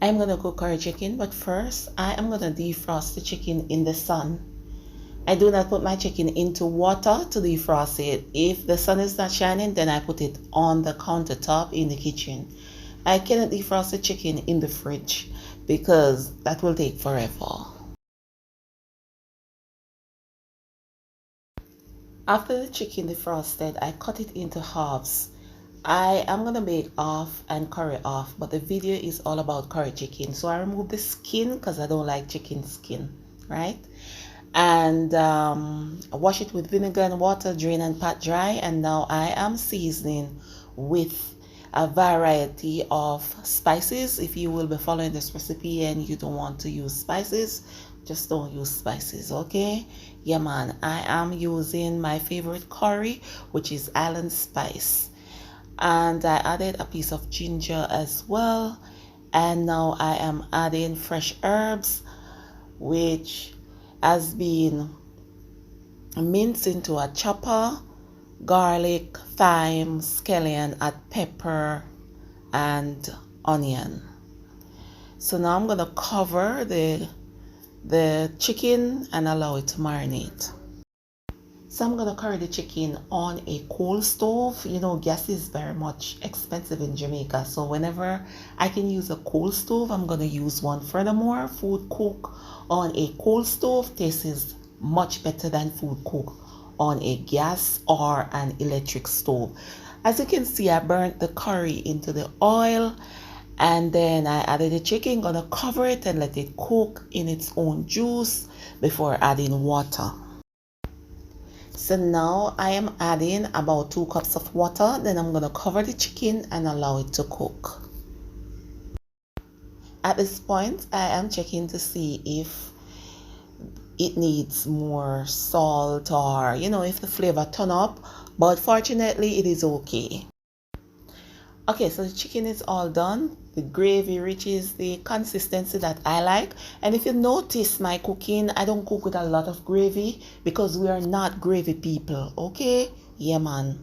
I'm gonna cook curry chicken, but first I am gonna defrost the chicken in the sun. I do not put my chicken into water to defrost it. If the sun is not shining, then I put it on the countertop in the kitchen. I cannot defrost the chicken in the fridge because that will take forever. After the chicken defrosted, I cut it into halves. I am gonna make off and curry off, but the video is all about curry chicken. So I remove the skin because I don't like chicken skin, right? And wash it with vinegar and water, drain and pat dry. And now I am seasoning with a variety of spices. If you will be following this recipe and you don't want to use spices, just don't use spices, okay? Yeah, man, I am using my favorite curry, which is island spice. And I added a piece of ginger as well. And now I am adding fresh herbs, which has been minced into a chopper, garlic, thyme, scallion, add pepper and onion. So now I'm gonna cover the chicken and allow it to marinate. So I'm gonna curry the chicken on a coal stove. You know, gas is very much expensive in Jamaica, so whenever I can use a coal stove, I'm gonna use one. Furthermore, food cook on a coal stove tastes much better than food cook on a gas or an electric stove. As you can see, I burnt the curry into the oil and then I added the chicken. Gonna cover it and let it cook in its own juice before adding water. So now I am adding about 2 cups of water. Then I'm gonna cover the chicken and allow it to cook. At this point, I am checking to see if it needs more salt or, you know, if the flavor turn up, but fortunately it is okay. Okay, so the chicken is all done. The gravy reaches the consistency that I like. And if you notice my cooking, I don't cook with a lot of gravy because we are not gravy people, okay? Yeah, man.